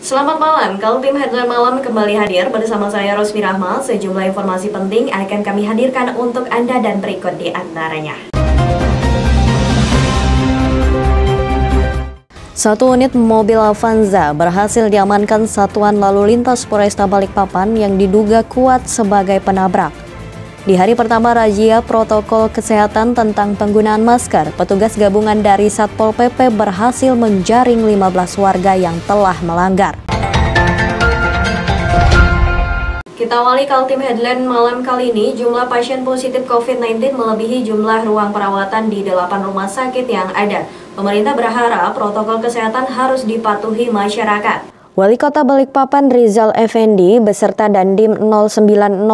Selamat malam, kalau tim Headline Malam kembali hadir bersama saya Rosmi Rahma. Sejumlah informasi penting akan kami hadirkan untuk Anda dan berikut di antaranya. Satu unit mobil Avanza berhasil diamankan Satuan Lalu Lintas Polresta Balikpapan yang diduga kuat sebagai penabrak. Di hari pertama razia protokol kesehatan tentang penggunaan masker, petugas gabungan dari Satpol PP berhasil menjaring 15 warga yang telah melanggar. Kita awali Kaltim Headline malam kali ini, jumlah pasien positif COVID-19 melebihi jumlah ruang perawatan di 8 rumah sakit yang ada. Pemerintah berharap protokol kesehatan harus dipatuhi masyarakat. Wali Kota Balikpapan Rizal Effendi beserta Dandim 0905,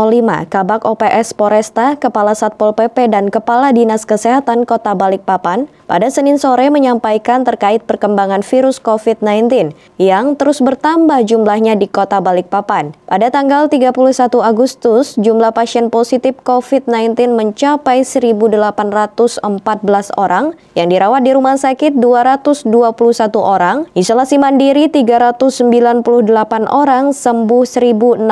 Kabak OPS Polresta, Kepala Satpol PP dan Kepala Dinas Kesehatan Kota Balikpapan pada Senin sore menyampaikan terkait perkembangan virus COVID-19 yang terus bertambah jumlahnya di Kota Balikpapan. Pada tanggal 31 Agustus, jumlah pasien positif COVID-19 mencapai 1.814 orang, yang dirawat di rumah sakit 221 orang, isolasi mandiri 398 orang, sembuh 1.069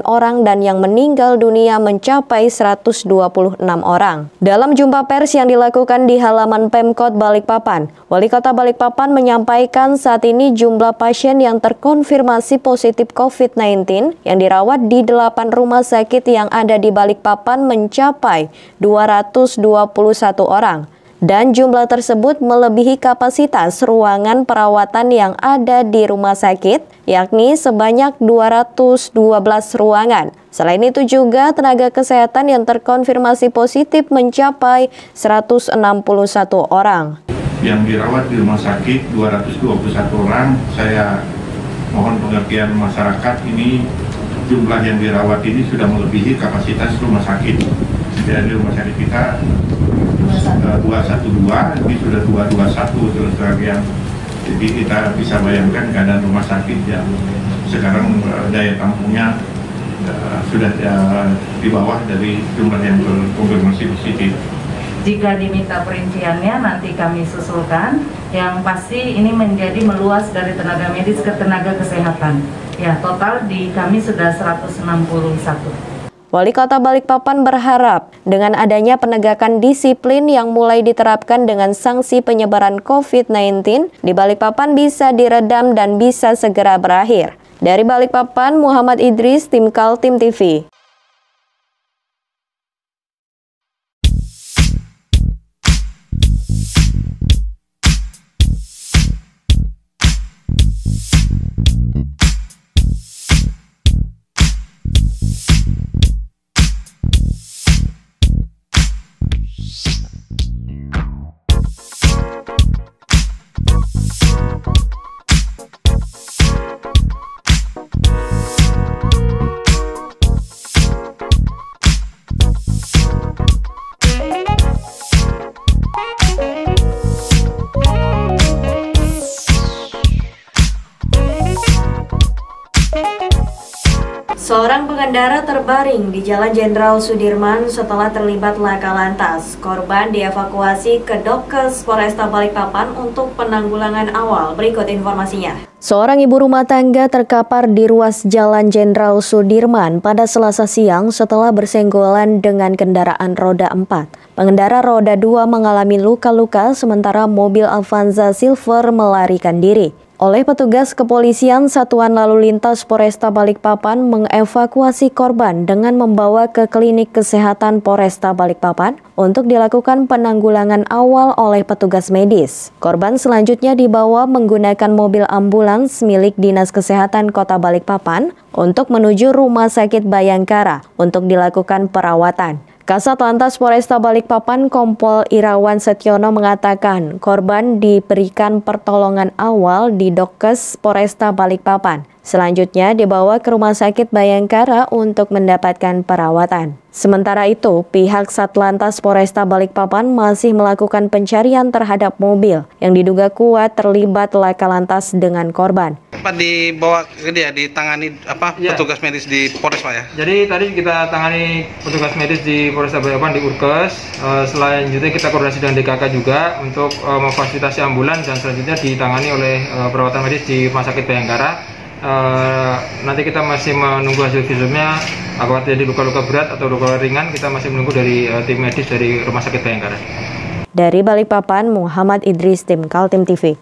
orang, dan yang meninggal dunia mencapai 126 orang. Dalam jumpa pers yang dilakukan di halaman Pemkot Balikpapan, Wali Kota Balikpapan menyampaikan saat ini jumlah pasien yang terkonfirmasi positif COVID-19 yang dirawat di 8 rumah sakit yang ada di Balikpapan mencapai 221 orang. Dan jumlah tersebut melebihi kapasitas ruangan perawatan yang ada di rumah sakit, yakni sebanyak 212 ruangan. Selain itu juga tenaga kesehatan yang terkonfirmasi positif mencapai 161 orang. Yang dirawat di rumah sakit 221 orang, saya mohon pengertian masyarakat, ini jumlah yang dirawat ini sudah melebihi kapasitas rumah sakit. Dari rumah sakit kita 212, ini sudah 221 terus yang. Jadi kita bisa bayangkan keadaan rumah sakit yang sekarang daya tampungnya sudah di bawah dari jumlah yang terkonfirmasi positif. Jika diminta perinciannya nanti kami susulkan. Yang pasti ini menjadi meluas dari tenaga medis ke tenaga kesehatan. Ya, total di kami sudah 161. Wali Kota Balikpapan berharap dengan adanya penegakan disiplin yang mulai diterapkan dengan sanksi penyebaran COVID-19 di Balikpapan bisa diredam dan bisa segera berakhir. Dari Balikpapan, Muhammad Idris, Tim Kaltim TV. Seorang pengendara terbaring di Jalan Jenderal Sudirman setelah terlibat laka lantas. Korban dievakuasi ke Dokes Polresta Balikpapan untuk penanggulangan awal. Berikut informasinya. Seorang ibu rumah tangga terkapar di ruas Jalan Jenderal Sudirman pada Selasa siang setelah bersenggolan dengan kendaraan roda 4. Pengendara roda 2 mengalami luka-luka sementara mobil Avanza Silver melarikan diri. Oleh petugas kepolisian, Satuan Lalu Lintas Polresta Balikpapan mengevakuasi korban dengan membawa ke klinik kesehatan Polresta Balikpapan untuk dilakukan penanggulangan awal oleh petugas medis. Korban selanjutnya dibawa menggunakan mobil ambulans milik Dinas Kesehatan Kota Balikpapan untuk menuju Rumah Sakit Bayangkara untuk dilakukan perawatan. Kasat Lantas Polresta Balikpapan Kompol Irawan Setiono mengatakan korban diberikan pertolongan awal di Dokes Polresta Balikpapan. Selanjutnya dibawa ke Rumah Sakit Bayangkara untuk mendapatkan perawatan. Sementara itu, pihak Satlantas Polresta Balikpapan masih melakukan pencarian terhadap mobil yang diduga kuat terlibat laka lantas dengan korban. Pak dibawa ke dia, ditangani petugas medis di Polres, Pak ya? Jadi tadi kita tangani petugas medis di Polresta Balikpapan di Urkes. Selanjutnya kita koordinasi dengan DKK juga untuk memfasilitasi ambulan dan selanjutnya ditangani oleh perawatan medis di Rumah Sakit Bayangkara. Nanti kita masih menunggu hasil visumnya, apakah terjadi luka-luka berat atau luka ringan, kita masih menunggu dari tim medis dari Rumah Sakit Bayangkara. Dari Balikpapan, Muhammad Idris, tim Kaltim TV.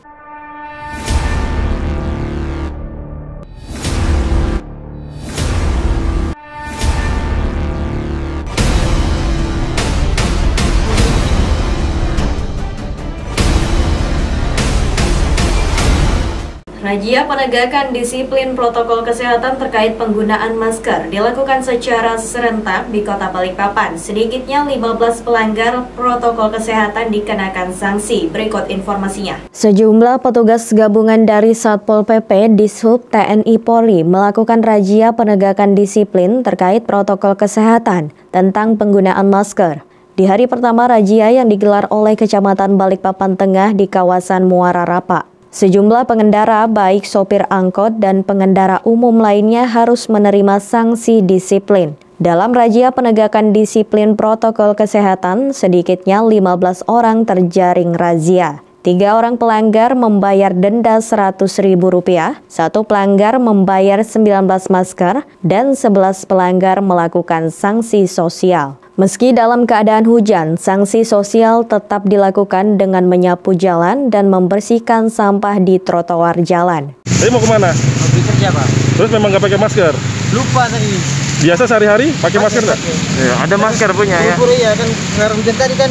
Razia penegakan disiplin protokol kesehatan terkait penggunaan masker dilakukan secara serentak di Kota Balikpapan. Sedikitnya 15 pelanggar protokol kesehatan dikenakan sanksi. Berikut informasinya. Sejumlah petugas gabungan dari Satpol PP, Dishub, TNI Polri melakukan razia penegakan disiplin terkait protokol kesehatan tentang penggunaan masker. Di hari pertama razia yang digelar oleh Kecamatan Balikpapan Tengah di kawasan Muara Rapa, sejumlah pengendara baik sopir angkot dan pengendara umum lainnya harus menerima sanksi disiplin. Dalam razia penegakan disiplin protokol kesehatan, sedikitnya 15 orang terjaring razia. 3 orang pelanggar membayar denda Rp100.000, 1 pelanggar membayar 19 masker, dan 11 pelanggar melakukan sanksi sosial. Meski dalam keadaan hujan, sanksi sosial tetap dilakukan dengan menyapu jalan dan membersihkan sampah di trotoar jalan. Tadi mau kemana? Mau kerja, Pak. Terus memang nggak pakai masker? Lupa tadi. Biasa sehari-hari pakai masker nggak? Ya, ada masker punya ya? Buru-buru ya kan, karena hujan tadi kan,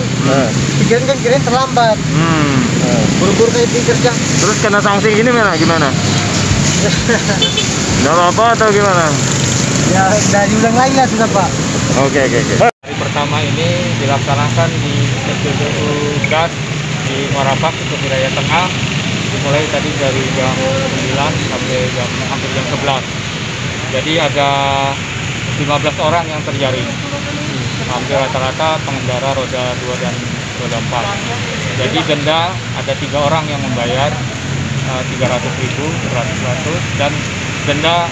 pikiran terlambat. Buru-buru kayak pergi kerja. Terus kena sanksi gini gimana? Nggak apa-apa atau gimana? Ya, dari ulang lagi lah sudah, Pak. Oke. Hari pertama ini dilaksanakan di SPBU Gas di Muarapak untuk wilayah tengah, dimulai tadi dari jam 9 sampai hampir jam 11. Jadi ada 15 orang yang terjaring. Hampir rata-rata pengendara roda 2 dan roda 4. Jadi denda ada 3 orang yang membayar 300.000, 100, dan denda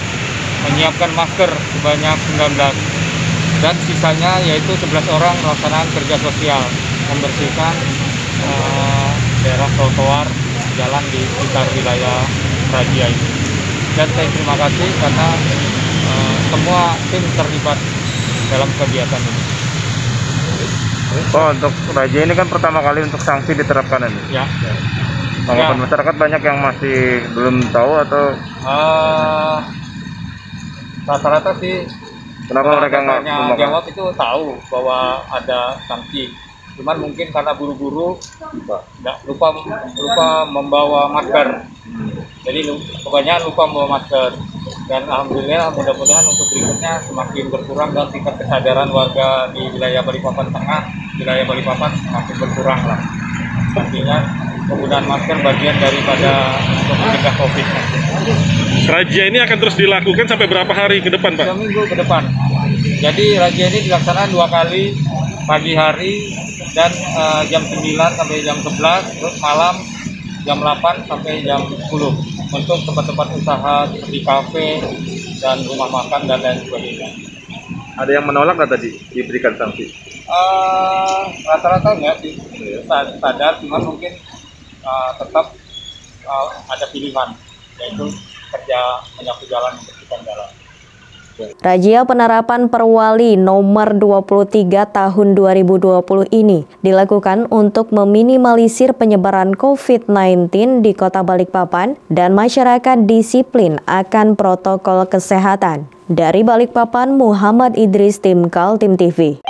menyiapkan masker sebanyak 19. Dan sisanya yaitu 11 orang melaksanakan kerja sosial, membersihkan daerah trotoar jalan di sekitar wilayah razia ini. Dan saya terima kasih karena semua tim terlibat dalam kegiatan ini. Oh, untuk razia ini kan pertama kali untuk sanksi diterapkan ini? Ya. Tanggapan masyarakat banyak yang masih belum tahu atau? Rata-rata sih. Kenapa mereka nggak jawab itu tahu bahwa ada sanksi, cuman mungkin karena buru-buru lupa membawa masker, jadi kebanyakan lupa membawa masker. Dan alhamdulillah mudah-mudahan untuk berikutnya semakin berkurang dan tingkat kesadaran warga di wilayah Balikpapan Tengah, wilayah Balikpapan semakin berkurang lah. Artinya penggunaan masker bagian daripada untuk mencegah COVID-19. Razia ini akan terus dilakukan sampai berapa hari ke depan, Pak? 2 minggu ke depan. Jadi razia ini dilaksanakan 2 kali, pagi hari dan jam 9 sampai jam 11, terus malam jam 8 sampai jam 10 untuk tempat-tempat usaha seperti kafe dan rumah makan dan lain sebagainya. Ada yang menolak nggak tadi diberikan sanksi? Rata-rata enggak sih, sadar, cuman mungkin tetap ada pilihan, yaitu kerja menyapu jalan, membersihkan jalan. Razia penerapan Perwali nomor 23 tahun 2020 ini dilakukan untuk meminimalisir penyebaran COVID-19 di Kota Balikpapan dan masyarakat disiplin akan protokol kesehatan. Dari Balikpapan, Muhammad Idris, tim Kaltim TV.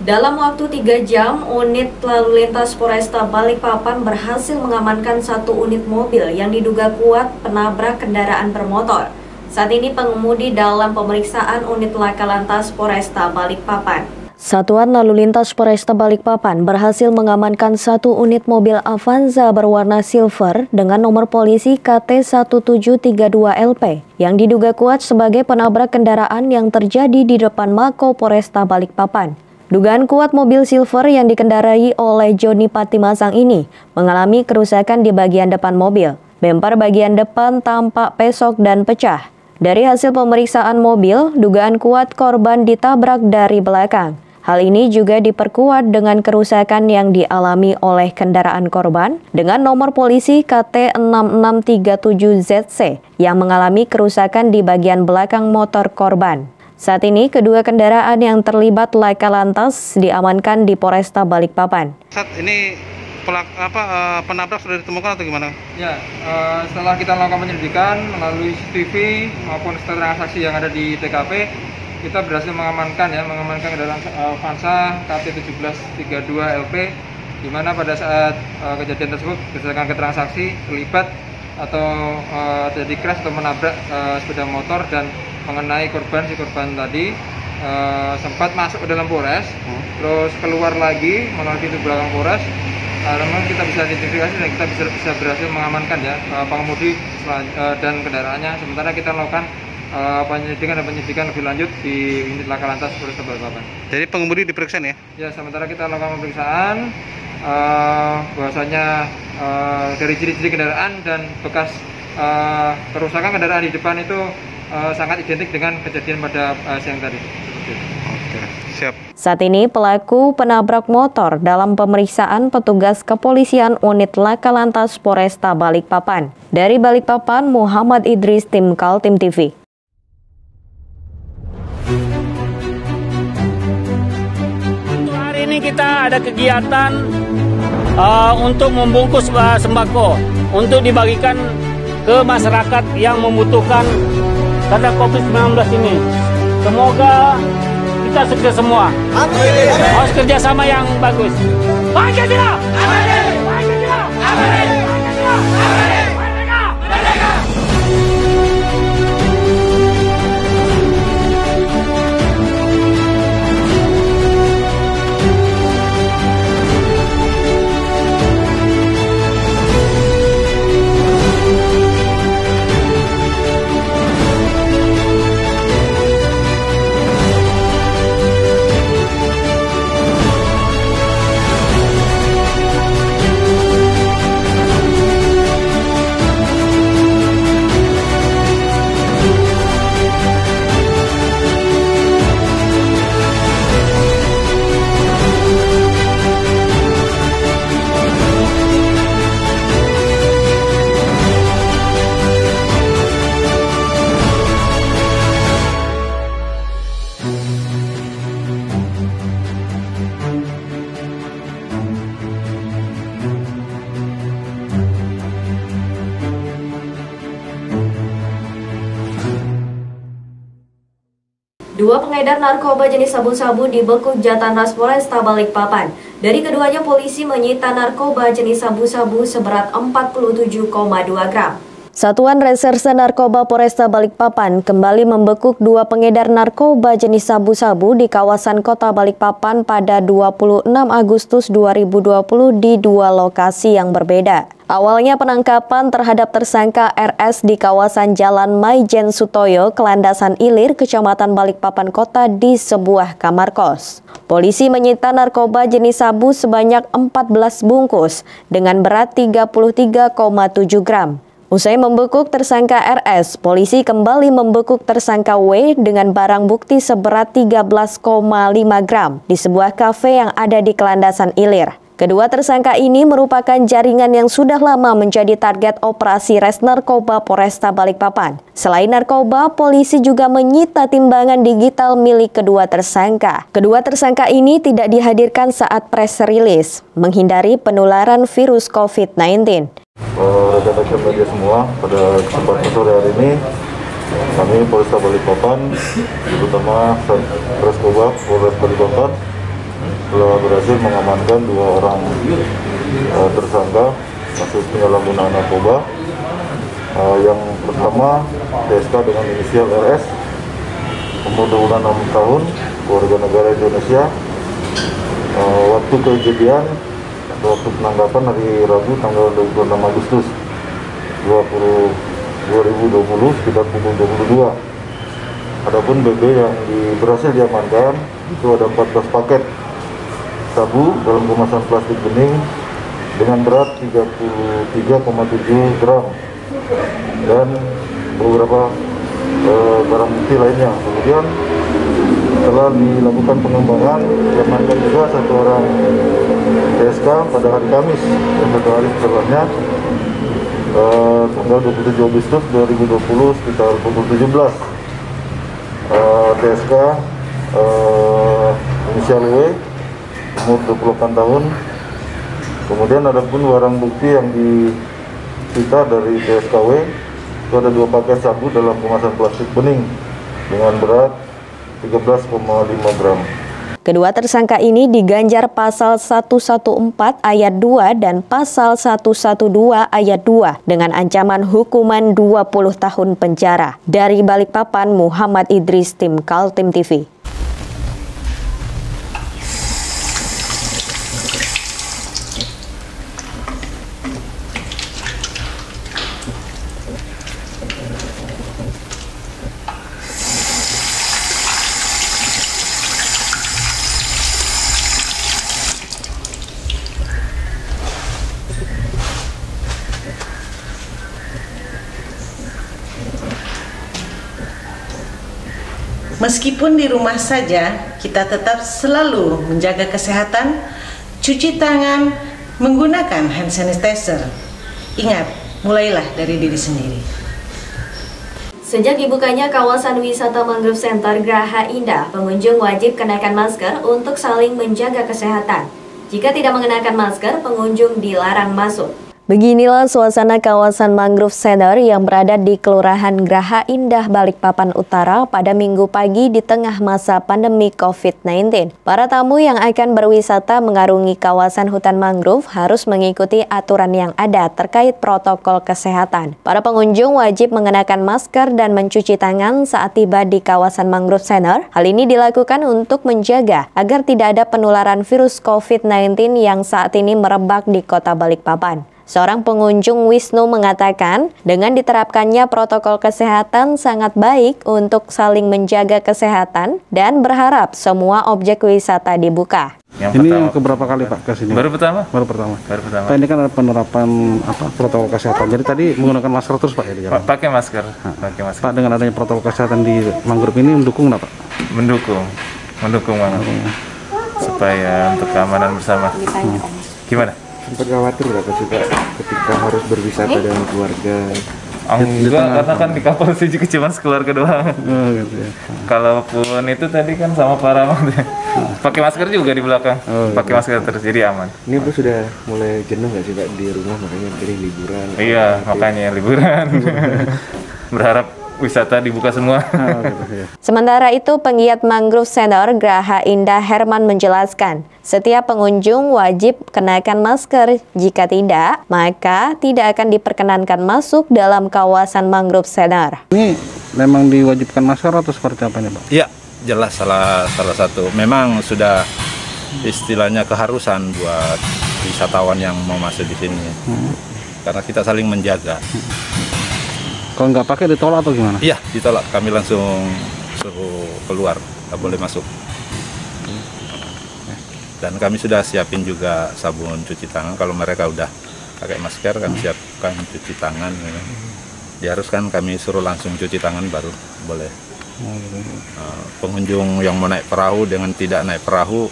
Dalam waktu 3 jam, unit lalu lintas Polresta Balikpapan berhasil mengamankan 1 unit mobil yang diduga kuat penabrak kendaraan bermotor. Saat ini pengemudi dalam pemeriksaan unit laka lantas Polresta Balikpapan. Satuan Lalu Lintas Polresta Balikpapan berhasil mengamankan 1 unit mobil Avanza berwarna silver dengan nomor polisi KT1732LP yang diduga kuat sebagai penabrak kendaraan yang terjadi di depan Mako Polresta Balikpapan. Dugaan kuat mobil silver yang dikendarai oleh Joni Patimasang ini mengalami kerusakan di bagian depan mobil. Bemper bagian depan tampak pesok dan pecah. Dari hasil pemeriksaan mobil, dugaan kuat korban ditabrak dari belakang. Hal ini juga diperkuat dengan kerusakan yang dialami oleh kendaraan korban dengan nomor polisi KT6637ZC yang mengalami kerusakan di bagian belakang motor korban. Saat ini, kedua kendaraan yang terlibat laka lantas diamankan di Polresta Balikpapan. Saat ini penabrak sudah ditemukan atau gimana? Ya, setelah kita melakukan penyelidikan melalui CCTV maupun keterangan saksi yang ada di TKP, kita berhasil mengamankan kendaraan Avanza KT1732LP, di mana pada saat kejadian tersebut berdasarkan keterangan saksi terlibat atau terjadi crash atau menabrak sepeda motor dan mengenai si korban tadi sempat masuk ke dalam Polres, terus keluar lagi melalui pintu belakang Polres. Memang kita bisa identifikasi dan kita bisa berhasil mengamankan pengemudi dan kendaraannya. Sementara kita melakukan penyelidikan lebih lanjut di unit laka lantas Polresta Balikpapan. Jadi pengemudi diperiksa ya? Ya, sementara kita lakukan pemeriksaan, bahwasanya dari ciri-ciri kendaraan dan bekas kerusakan kendaraan di depan itu sangat identik dengan kejadian pada siang tadi. Oke, siap. Saat ini pelaku penabrak motor dalam pemeriksaan petugas kepolisian unit laka lantas Polresta Balikpapan. Dari Balikpapan, Muhammad Idris, tim Kaltim TV. Hari ini kita ada kegiatan untuk membungkus sembako untuk dibagikan ke masyarakat yang membutuhkan karena COVID-19 ini. Semoga kita sukses semua. Amin. Harus kerjasama yang bagus. Pancasila! Amin. Pancasila! Amin. Pancasila! Amin. Merdeka! Merdeka! Dua pengedar narkoba jenis sabu-sabu dibekuk Jatanras Polresta Balikpapan. Dari keduanya polisi menyita narkoba jenis sabu-sabu seberat 47,2 gram. Satuan Reserse Narkoba Polresta Balikpapan kembali membekuk dua pengedar narkoba jenis sabu-sabu di kawasan Kota Balikpapan pada 26 Agustus 2020 di dua lokasi yang berbeda. Awalnya penangkapan terhadap tersangka RS di kawasan Jalan Maijen Sutoyo, Kelandasan Ilir, Kecamatan Balikpapan Kota di sebuah kamar kos. Polisi menyita narkoba jenis sabu sebanyak 14 bungkus dengan berat 33,7 gram. Usai membekuk tersangka RS, polisi kembali membekuk tersangka W dengan barang bukti seberat 13,5 gram di sebuah kafe yang ada di Kelandasan Ilir. Kedua tersangka ini merupakan jaringan yang sudah lama menjadi target operasi Res Narkoba Polresta Balikpapan. Selain narkoba, polisi juga menyita timbangan digital milik kedua tersangka. Kedua tersangka ini tidak dihadirkan saat press release, menghindari penularan virus COVID-19. Rekan-rekan media semua, pada kesempatan sore hari ini kami Polresta Balikpapan, terutama Reskoba Polres Balikpapan, telah berhasil mengamankan dua orang tersangka kasus penyalahgunaan narkoba. Yang pertama TSK dengan inisial RS, umur 26 tahun, warga negara Indonesia. Waktu kejadian atau waktu penangkapan hari Rabu tanggal 26 Agustus 2020 sekitar pukul 22. Adapun BB yang berhasil diamankan itu ada 14 paket sabu dalam kemasan plastik bening dengan berat 33,7 gram dan beberapa barang bukti lainnya. Kemudian setelah dilakukan pengembangan, diamankan juga satu orang TSK pada hari Kamis dan satu hari setelahnya tanggal 27 Agustus 2020 sekitar pukul 17. TSK inisial W, umur 28 tahun. Kemudian ada pun barang bukti yang disita dari TSK W itu ada 2 paket sabu dalam kemasan plastik bening dengan berat 13,5 gram. Kedua tersangka ini diganjar pasal 114 ayat 2 dan pasal 112 ayat 2 dengan ancaman hukuman 20 tahun penjara. Dari Balikpapan, Muhammad Idris, tim Kaltim TV. Meskipun di rumah saja, kita tetap selalu menjaga kesehatan, cuci tangan, menggunakan hand sanitizer. Ingat, mulailah dari diri sendiri. Sejak dibukanya kawasan wisata Mangrove Center Graha Indah, pengunjung wajib kenakan masker untuk saling menjaga kesehatan. Jika tidak mengenakan masker, pengunjung dilarang masuk. Beginilah suasana kawasan Mangrove Center yang berada di Kelurahan Graha Indah, Balikpapan Utara pada Minggu pagi di tengah masa pandemi COVID-19. Para tamu yang akan berwisata mengarungi kawasan hutan mangrove harus mengikuti aturan yang ada terkait protokol kesehatan. Para pengunjung wajib mengenakan masker dan mencuci tangan saat tiba di kawasan Mangrove Center. Hal ini dilakukan untuk menjaga agar tidak ada penularan virus COVID-19 yang saat ini merebak di kota Balikpapan. Seorang pengunjung, Wisnu, mengatakan dengan diterapkannya protokol kesehatan sangat baik untuk saling menjaga kesehatan dan berharap semua objek wisata dibuka. Ini yang keberapa kali Pak ke sini? Baru pertama. Baru pertama. Baru pertama. Pak, ini kan ada penerapan protokol kesehatan. Jadi tadi menggunakan masker terus Pak ya di jalan? Pakai masker. Pakai masker. Pak, dengan adanya protokol kesehatan di mangrove ini mendukung nggak Pak? Mendukung banget. Supaya untuk keamanan bersama. Gimana? Sempat khawatir nggak sih Pak ketika harus berwisata dengan keluarga? Enggak, karena kan di kapal sih cuma sekeluarga doang. Gitu ya. Kalaupun itu tadi kan sama para pakai masker juga di belakang. Pakai masker terus, jadi aman. Ini Bu sudah mulai jenuh nggak sih Pak di rumah, makanya jadi liburan? Iya, makanya liburan. Berharap wisata dibuka semua. Sementara itu, penggiat Mangrove Center Graha Indah Herman menjelaskan, setiap pengunjung wajib kenakan masker. Jika tidak, maka tidak akan diperkenankan masuk dalam kawasan Mangrove Center. Ini memang diwajibkan masker atau seperti apa nih Pak? Iya, jelas salah satu. Memang sudah istilahnya keharusan buat wisatawan yang mau masuk di sini. Karena kita saling menjaga. Kalau nggak pakai ditolak atau gimana? Iya, ditolak. Kami langsung suruh keluar, nggak boleh masuk. Dan kami sudah siapin juga sabun cuci tangan. Kalau mereka udah pakai masker, kami siapkan cuci tangan. Diharuskan kami suruh langsung cuci tangan baru boleh. Pengunjung yang mau naik perahu dengan tidak naik perahu,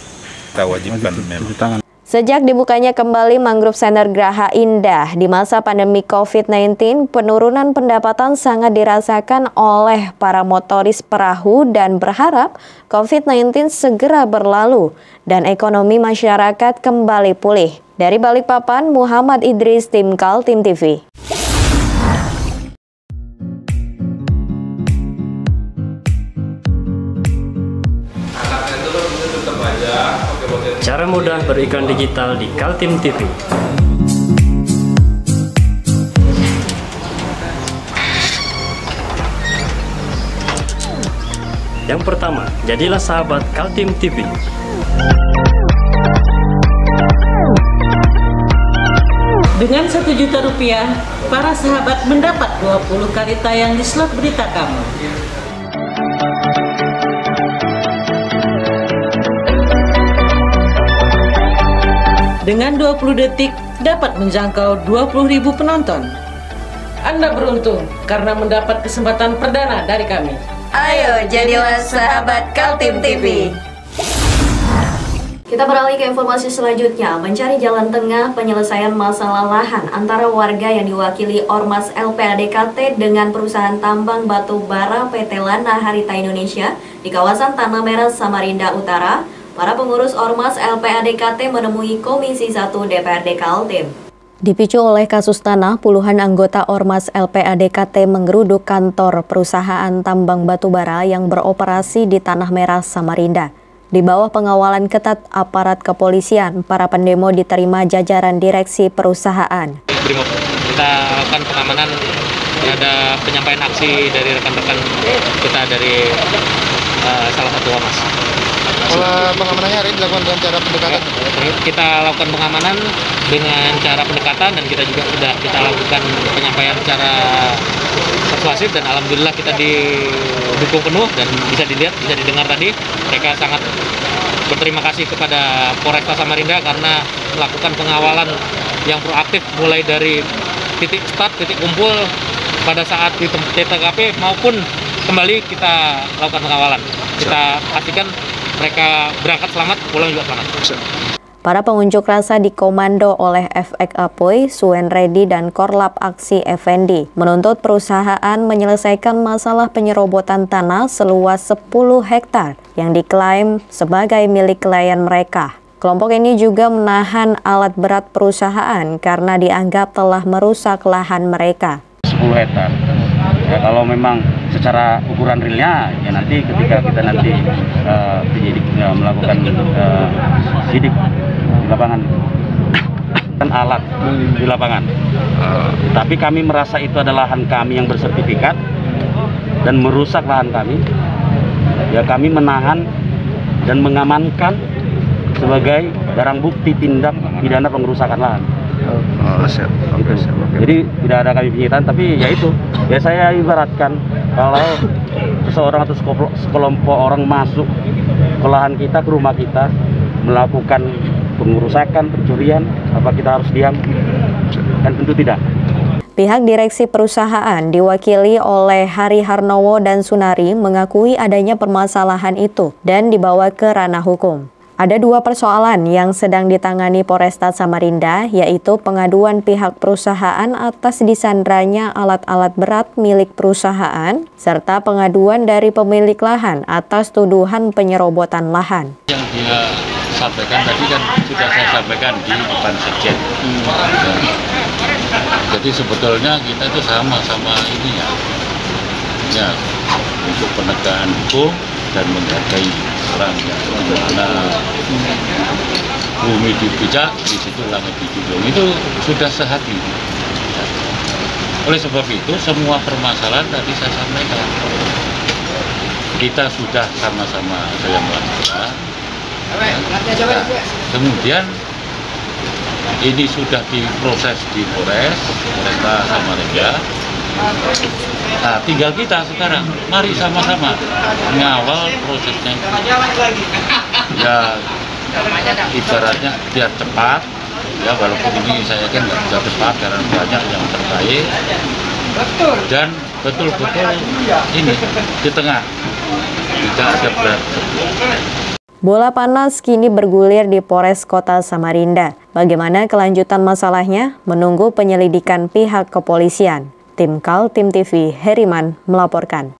kita wajibkan memang. Sejak dibukanya kembali Mangrove Center Graha Indah di masa pandemi COVID-19, penurunan pendapatan sangat dirasakan oleh para motoris perahu dan berharap COVID-19 segera berlalu dan ekonomi masyarakat kembali pulih. Dari Balikpapan, Muhammad Idris, tim Kaltim TV. Cara mudah beriklan digital di Kaltim TV. Yang pertama, jadilah sahabat Kaltim TV. Dengan Rp1 juta, para sahabat mendapat 20 kali tayang di slot berita kamu. Dengan 20 detik dapat menjangkau 20.000 penonton. Anda beruntung karena mendapat kesempatan perdana dari kami. Ayo jadilah sahabat Kaltim TV. Kita beralih ke informasi selanjutnya, mencari jalan tengah penyelesaian masalah lahan antara warga yang diwakili Ormas LPADKT dengan perusahaan tambang batu bara PT Lana Harita Indonesia di kawasan Tanah Merah, Samarinda Utara. Para pengurus Ormas LPADKT menemui Komisi 1 DPRD Kaltim. Dipicu oleh kasus tanah, puluhan anggota Ormas LPADKT menggeruduk kantor perusahaan tambang batubara yang beroperasi di Tanah Merah, Samarinda. Di bawah pengawalan ketat aparat kepolisian, para pendemo diterima jajaran direksi perusahaan. Brimob, kita lakukan pengamanan terhadap penyampaian aksi dari rekan-rekan kita dari salah satu ormas. Pola pengamanannya hari ini dilakukan dengan cara pendekatan? Kita lakukan pengamanan dengan cara pendekatan dan kita juga sudah kita lakukan penyampaian secara persuasif dan alhamdulillah kita didukung penuh dan bisa dilihat, bisa didengar tadi. Mereka sangat berterima kasih kepada Polresta Samarinda karena melakukan pengawalan yang proaktif mulai dari titik start, titik kumpul pada saat di TKP maupun kembali kita lakukan pengawalan. Kita pastikan mereka berangkat selamat, pulang juga selamat. Para pengunjuk rasa dikomando oleh FX Apoy, Suen Redi, dan Korlap Aksi Effendi menuntut perusahaan menyelesaikan masalah penyerobotan tanah seluas 10 hektar yang diklaim sebagai milik klien mereka. Kelompok ini juga menahan alat berat perusahaan karena dianggap telah merusak lahan mereka. 10 hektar. Ya, kalau memang secara ukuran realnya, ya nanti ketika kita nanti penyidik melakukan sidik di lapangan, kan alat di lapangan. Tapi kami merasa itu adalah lahan kami yang bersertifikat dan merusak lahan kami. Ya kami menahan dan mengamankan sebagai barang bukti tindak pidana pengerusakan lahan. Siap. Jadi tidak ada kami penyitaan, tapi ya itu, ya saya ibaratkan kalau seseorang atau sekelompok orang masuk ke lahan kita, ke rumah kita, melakukan pengerusakan, pencurian, apa kita harus diam? Kan tentu tidak. Pihak direksi perusahaan diwakili oleh Hari Harnowo dan Sunari mengakui adanya permasalahan itu dan dibawa ke ranah hukum. Ada dua persoalan yang sedang ditangani Polresta Samarinda, yaitu pengaduan pihak perusahaan atas disandranya alat-alat berat milik perusahaan, serta pengaduan dari pemilik lahan atas tuduhan penyerobotan lahan. Yang dia sampaikan tadi kan sudah saya sampaikan di depan sekjen. Jadi sebetulnya kita itu sama-sama ini ya untuk penegakan hukum dan menghargai orang yang mana bumi dipijak, di situ langit dijunjung, itu sudah sehati. Oleh sebab itu semua permasalahan tadi saya sampaikan, kita sudah sama-sama ada yang melakukan. Kemudian ini sudah diproses di Polresta Samarinda. Nah, tinggal kita sekarang, mari sama-sama mengawal prosesnya. Ya, ibaratnya biar cepat, ya walaupun ini saya yakin nggak bisa cepat karena banyak yang terkait. Dan betul-betul ini di tengah, tidak ada berat. Bola panas kini bergulir di Polres Kota Samarinda. Bagaimana kelanjutan masalahnya? Menunggu penyelidikan pihak kepolisian. Tim Kaltim TV, Heriman melaporkan.